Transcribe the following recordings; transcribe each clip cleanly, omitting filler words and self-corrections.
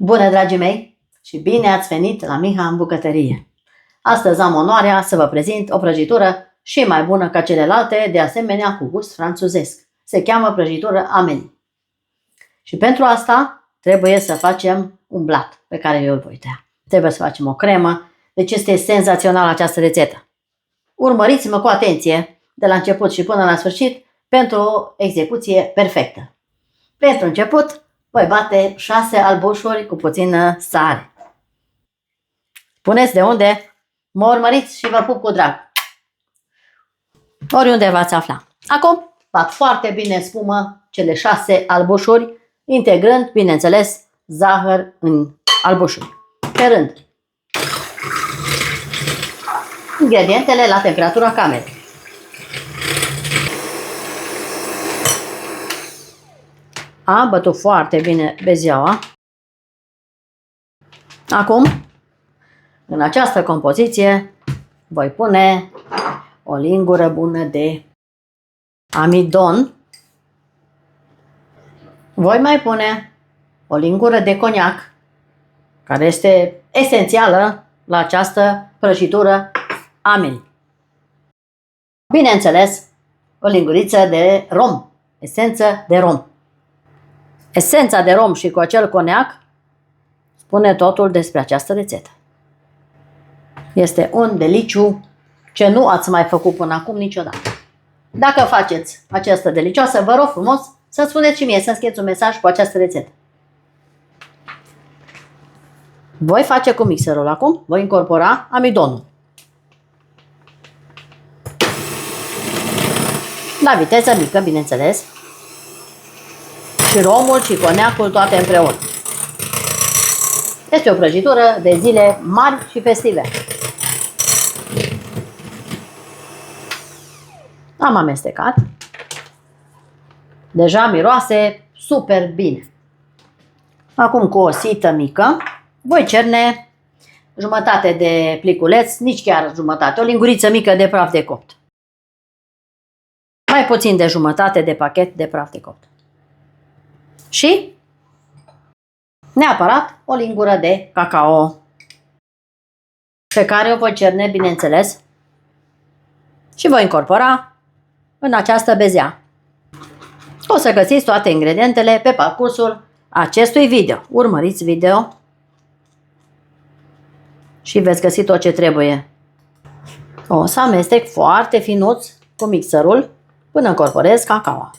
Bună, dragii mei, și bine ați venit la Miha în bucătărie. Astăzi am onoarea să vă prezint o prăjitură și mai bună ca celelalte, de asemenea cu gust franțuzesc. Se cheamă prăjitură Amélie. Și pentru asta trebuie să facem un blat pe care eu îl voi tăia. Trebuie să facem o cremă, deci este senzațională această rețetă. Urmăriți-mă cu atenție de la început și până la sfârșit pentru o execuție perfectă. Pentru început, voi bate 6 albușuri cu puțină sare. Spuneți de unde? Mă urmăriți și vă pup cu drag. Oriunde v-ați afla. Acum bat foarte bine în spumă cele 6 albușuri, integrând, bineînțeles, zahăr în albușuri. Pe rând. Ingredientele la temperatura camerei. Am bătut foarte bine bezeaua. Acum, în această compoziție, voi pune o lingură bună de amidon. Voi mai pune o lingură de coniac, care este esențială la această prăjitură Amélie. Bineînțeles, o linguriță de rom, esență de rom. Esența de rom și cu acel coniac spune totul despre această rețetă. Este un deliciu ce nu ați mai făcut până acum niciodată. Dacă faceți această delicioasă, vă rog frumos să spuneți și mie, să-mi scrieți un mesaj cu această rețetă. Voi face cu mixerul acum, voi incorpora amidonul. La viteză mică, bineînțeles. Și romul și coniacul toate împreună. Este o prăjitură de zile mari și festive. Am amestecat. Deja miroase super bine. Acum cu o sită mică voi cerne jumătate de pliculeț, nici chiar jumătate, o linguriță mică de praf de copt. Mai puțin de jumătate de pachet de praf de copt. Și neapărat o lingură de cacao, pe care o voi cerne, bineînțeles, și voi incorpora în această bezea. O să găsiți toate ingredientele pe parcursul acestui video. Urmăriți video și veți găsi tot ce trebuie. O să amestec foarte finuț cu mixerul până incorporez cacao.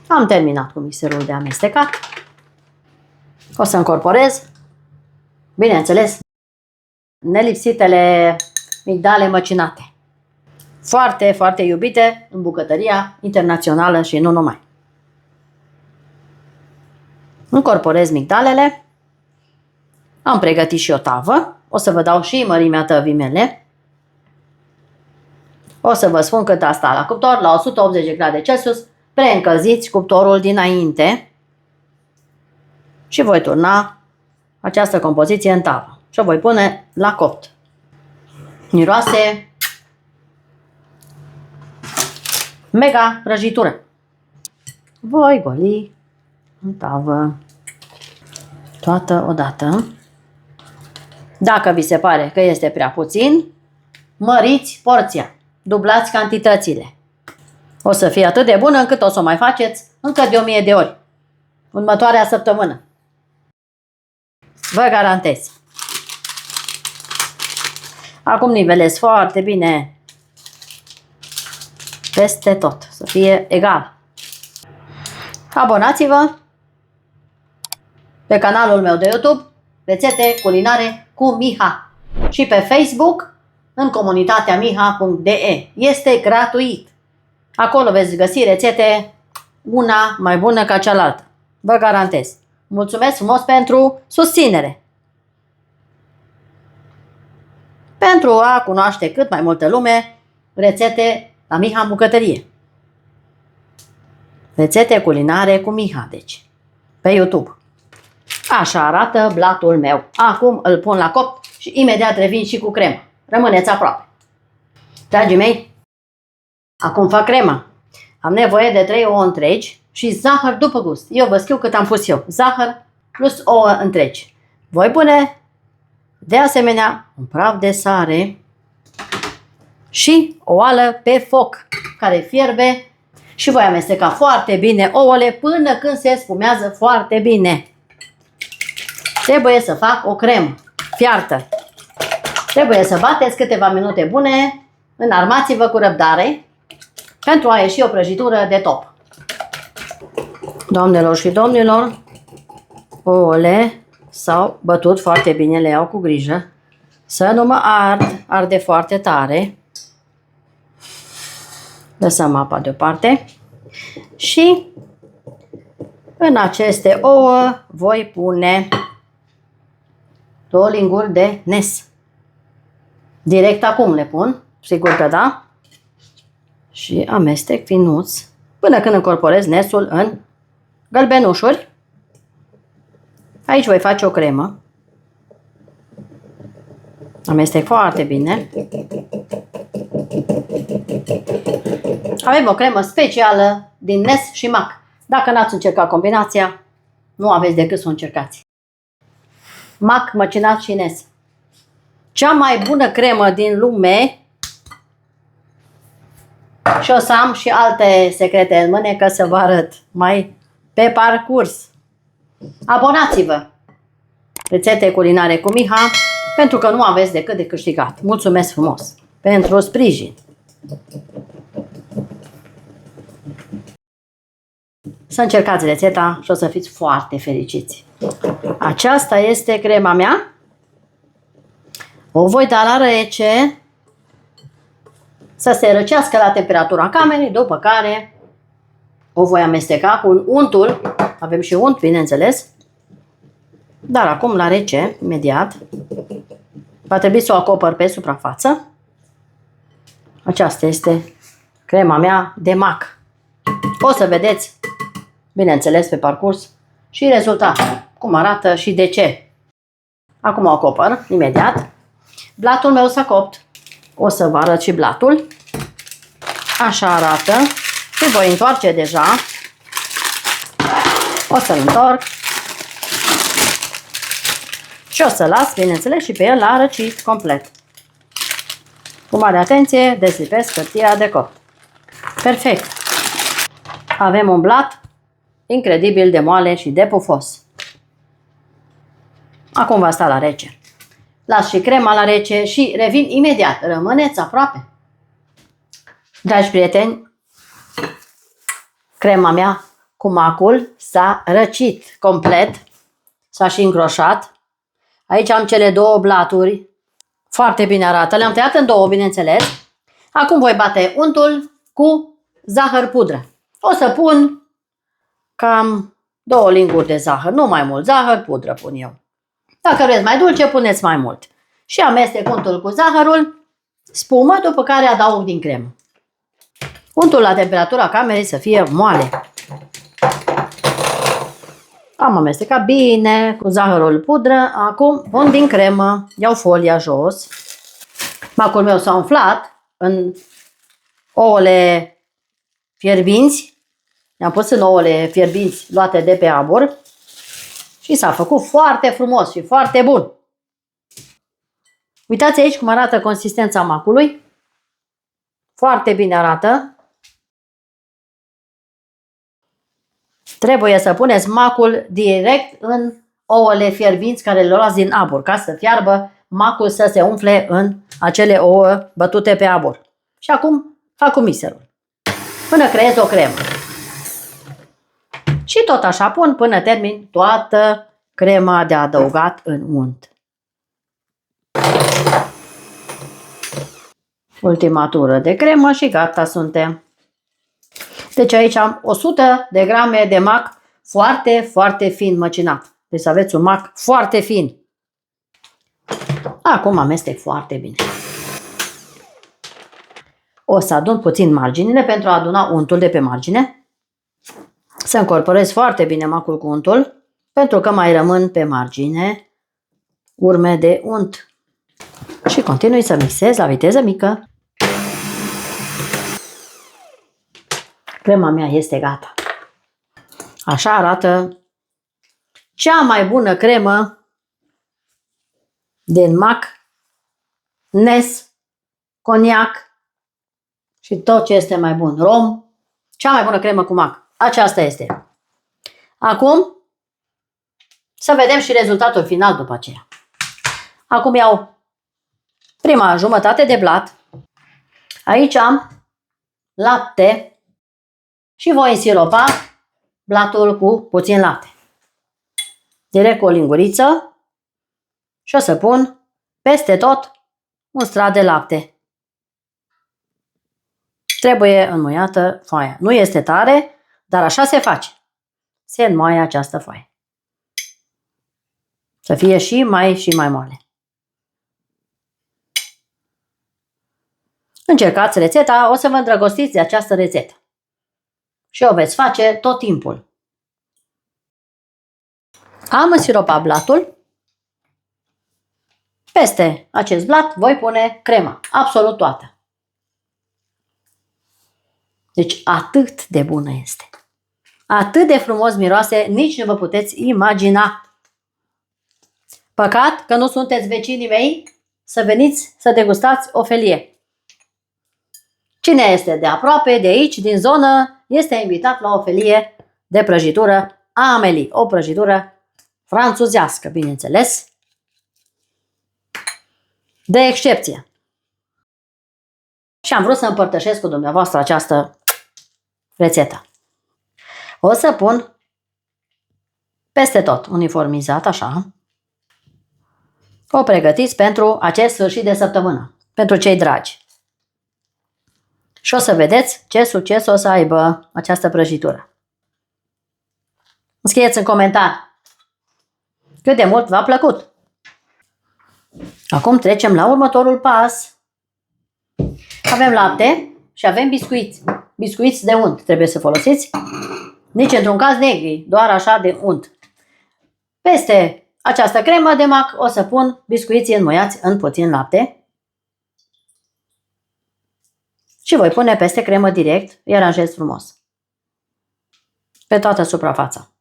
Am terminat cu mixerul de amestecat. O să incorporez, bineînțeles, nelipsitele migdale măcinate. Foarte, foarte iubite în bucătăria internațională și nu numai. Incorporez migdalele. Am pregătit și o tavă. O să vă dau și mărimea tăvii mele. O să vă spun cât a stat la cuptor, la 180 de grade Celsius. Preîncălziți cuptorul dinainte și voi turna această compoziție în tavă și o voi pune la copt. Miroase mega prăjitură. Voi goli în tavă toată odată. Dacă vi se pare că este prea puțin, măriți porția, dublați cantitățile. O să fie atât de bună încât o să o mai faceți încă de 1000 de ori. Următoarea săptămână. Vă garantez. Acum nivelez foarte bine peste tot. Să fie egal. Abonați-vă pe canalul meu de YouTube Rețete Culinare cu Miha și pe Facebook în comunitatea miha.de. Este gratuit. Acolo veți găsi rețete una mai bună ca cealaltă. Vă garantez. Mulțumesc frumos pentru susținere. Pentru a cunoaște cât mai multă lume rețete la Miha în bucătărie. Rețete culinare cu Miha, deci. Pe YouTube. Așa arată blatul meu. Acum îl pun la copt și imediat revin și cu cremă. Rămâneți aproape. Dragii mei, acum fac crema. Am nevoie de 3 ouă întregi, și zahăr după gust. Eu vă scriu cât am pus eu. Zahăr plus ouă întregi. Voi pune de asemenea un praf de sare și o oală pe foc care fierbe și voi amesteca foarte bine ouăle până când se sfumează foarte bine. Trebuie să fac o cremă fiartă. Trebuie să bateți câteva minute bune, înarmați-vă cu răbdare pentru a ieși o prăjitură de top. Doamnelor și domnilor, ouăle s-au bătut foarte bine, le iau cu grijă să nu mă arde foarte tare. Lăsăm apa deoparte și în aceste ouă voi pune 2 linguri de nes. Direct acum le pun, sigur că da, și amestec finuț până când încorporez nesul în gălbenușuri. Aici voi face o cremă. Amestec foarte bine. Avem o cremă specială din nes și mac. Dacă n-ați încercat combinația, nu aveți decât să o încercați. Mac, măcinat și nes. Cea mai bună cremă din lume. Și o să am și alte secrete în mânecă să vă arăt mai pe parcurs. Abonați-vă! Rețete culinare cu Miha, pentru că nu aveți decât de câștigat. Mulțumesc frumos pentru sprijin! Să încercați rețeta și o să fiți foarte fericiți. Aceasta este crema mea. O voi da la rece să se răcească la temperatura camerei, după care o voi amesteca cu untul. Avem și unt, bineînțeles. Dar acum la rece, imediat, va trebui să o acopăr pe suprafață. Aceasta este crema mea de mac. O să vedeți, bineînțeles, pe parcurs și rezultatul, cum arată și de ce. Acum o acopăr, imediat. Blatul meu s-a copt. O să vă arăt și blatul. Așa arată. Și voi întoarce deja. O să-l întorc. Și o să las, bineînțeles, și pe el la răcit complet. Cu mare atenție, deslipesc hârtia de copt. Perfect. Avem un blat incredibil de moale și de pufos. Acum va sta la rece. Las și crema la rece și revin imediat. Rămâneți aproape. Dragi prieteni, crema mea cu macul s-a răcit complet. S-a și îngroșat. Aici am cele 2 blaturi. Foarte bine arată. Le-am tăiat în 2, bineînțeles. Acum voi bate untul cu zahăr pudră. O să pun cam 2 linguri de zahăr. Nu mai mult. Zahăr pudră pun eu. Dacă vreți mai dulce, puneți mai mult. Și amestec untul cu zahărul, spumă, după care adaug din cremă. Untul la temperatura camerei să fie moale. Am amestecat bine cu zahărul pudră. Acum pun din cremă, iau folia jos. Macul meu s-a umflat în ouăle fierbinți. Le-am pus în ouăle fierbinți luate de pe abur. Și s-a făcut foarte frumos și foarte bun. Uitați aici cum arată consistența macului. Foarte bine arată. Trebuie să puneți macul direct în ouăle fierbinți care le luați din abur, ca să fiarbă macul, să se umfle în acele ouă bătute pe abur. Și acum fac cu mixerul până creez o cremă. Și tot așa pun până termin toată crema de adăugat în unt. Ultima tură de cremă și gata suntem. Deci aici am 100 de grame de mac foarte, foarte fin măcinat. Deci să aveți un mac foarte fin. Acum amestec foarte bine. O să adun puțin marginile pentru a aduna untul de pe margine. Să încorporez foarte bine macul cu untul, pentru că mai rămân pe margine urme de unt. Și continui să mixez la viteză mică. Crema mea este gata. Așa arată cea mai bună cremă din mac, Nes, coniac și tot ce este mai bun. Rom, cea mai bună cremă cu mac. Aceasta este. Acum să vedem și rezultatul final după aceea. Acum iau prima jumătate de blat. Aici am lapte și voi însiropa blatul cu puțin lapte. Direct cu o linguriță și o să pun peste tot un strat de lapte. Trebuie înmuiată foaia. Nu este tare, dar așa se face. Se înmoaie această foaie. Să fie și mai moale. Încercați rețeta, o să vă îndrăgostiți de această rețetă. Și o veți face tot timpul. Am însiropat blatul. Peste acest blat voi pune crema, absolut toată. Deci atât de bună este. Atât de frumos miroase, nici nu vă puteți imagina. Păcat că nu sunteți vecinii mei să veniți să degustați o felie. Cine este de aproape, de aici, din zonă, este invitat la o felie de prăjitură Amelie, o prăjitură franțuzească, bineînțeles, de excepție. Și am vrut să împărtășesc cu dumneavoastră această rețetă. O să pun peste tot, uniformizat, așa. O pregătiți pentru acest sfârșit de săptămână, pentru cei dragi. Și o să vedeți ce succes o să aibă această prăjitură. Scrieți în comentarii cât de mult v-a plăcut. Acum trecem la următorul pas. Avem lapte și avem biscuiți. Biscuiți de unt trebuie să folosiți. Nici într-un caz negri, doar așa de unt. Peste această cremă de mac o să pun biscuiții înmuiați în puțin lapte. Și voi pune peste cremă direct, îi aranjez frumos. Pe toată suprafața.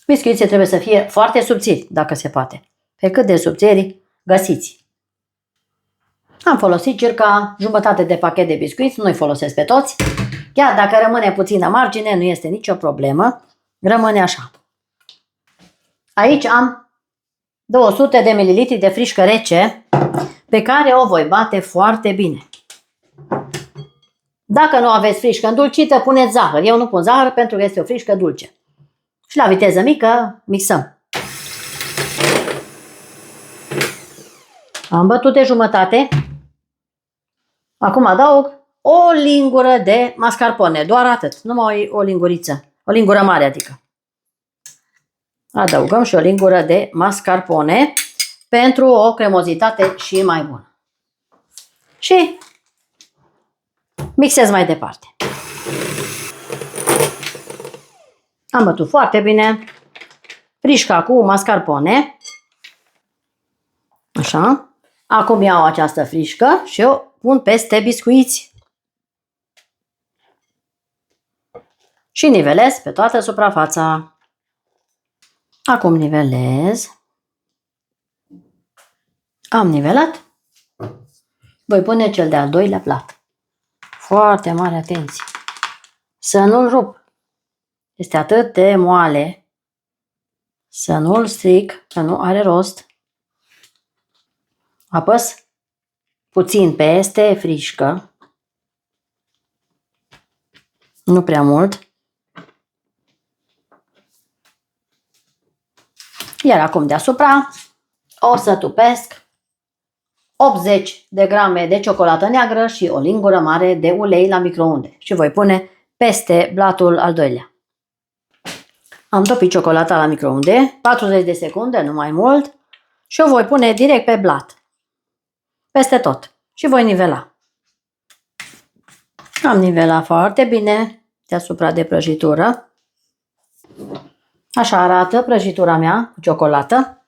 Biscuiții trebuie să fie foarte subțiri, dacă se poate. Pe cât de subțiri găsiți. Am folosit circa jumătate de pachet de biscuiți, nu-i folosesc pe toți. Chiar dacă rămâne puțină margine, nu este nicio problemă. Rămâne așa. Aici am 200 de ml de frișcă rece pe care o voi bate foarte bine. Dacă nu aveți frișcă îndulcită, puneți zahăr. Eu nu pun zahăr pentru că este o frișcă dulce. Și la viteză mică mixăm. Am bătut de jumătate. Acum adaug o lingură de mascarpone. Doar atât. Numai o linguriță. O lingură mare, adică. Adăugăm și o lingură de mascarpone pentru o cremozitate și mai bună. Și mixez mai departe. Am bătut foarte bine frișca cu mascarpone. Așa. Acum iau această frișcă și o pun peste biscuiți. Și nivelez pe toată suprafața. Acum nivelez. Am nivelat. Voi pune cel de-al doilea plat. Foarte mare atenție. Să nu-l rup. Este atât de moale. Să nu-l stric, că nu are rost. Apăs puțin peste frișcă. Nu prea mult. Iar acum deasupra o să tupesc 80 de grame de ciocolată neagră și o lingură mare de ulei la microunde. Și voi pune peste blatul al doilea. Am topit ciocolata la microunde, 40 de secunde, nu mai mult. Și o voi pune direct pe blat. Peste tot. Și voi nivela. Am nivelat foarte bine deasupra de prăjitură. Așa arată prăjitura mea cu ciocolată.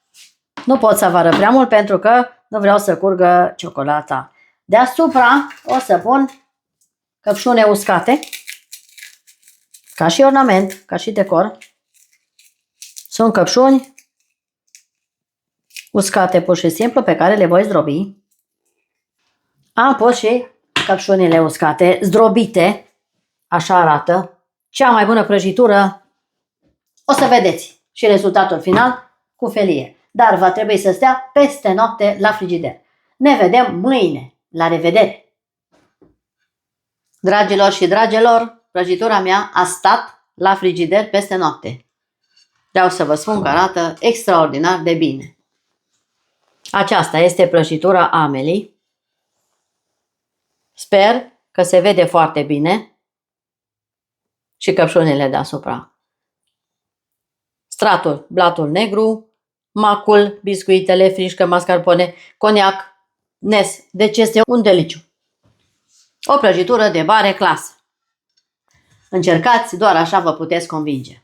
Nu pot să vă arăt prea mult pentru că nu vreau să curgă ciocolata. Deasupra o să pun căpșune uscate. ca și ornament, ca și decor. Sunt căpșuni uscate pur și simplu pe care le voi zdrobi. Am pus și căpșunile uscate, zdrobite, așa arată. Cea mai bună prăjitură, o să vedeți și rezultatul final cu felie. Dar va trebui să stea peste noapte la frigider. Ne vedem mâine. La revedere! Dragilor și dragilor, prăjitura mea a stat la frigider peste noapte. Vreau să vă spun că arată extraordinar de bine. Aceasta este prăjitura Amelie. Sper că se vede foarte bine și căpșunile deasupra. Stratul, blatul negru, macul, biscuitele, frișcă, mascarpone, coniac, nes. Deci este un deliciu. O prăjitură de mare clasă. Încercați, doar așa vă puteți convinge.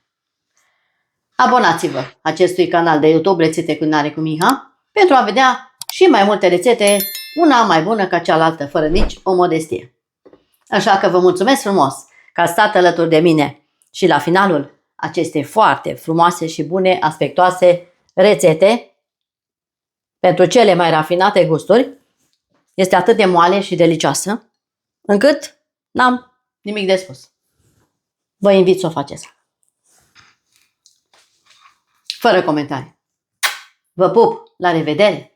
Abonați-vă acestui canal de YouTube Rețete Culinare cu Miha pentru a vedea și mai multe rețete, una mai bună ca cealaltă, fără nici o modestie. Așa că vă mulțumesc frumos că ați stat alături de mine și la finalul acestei foarte frumoase și bune, aspectoase rețete, pentru cele mai rafinate gusturi, este atât de moale și delicioasă, încât n-am nimic de spus. Vă invit să o faceți. Fără comentarii. Vă pup! La revedere!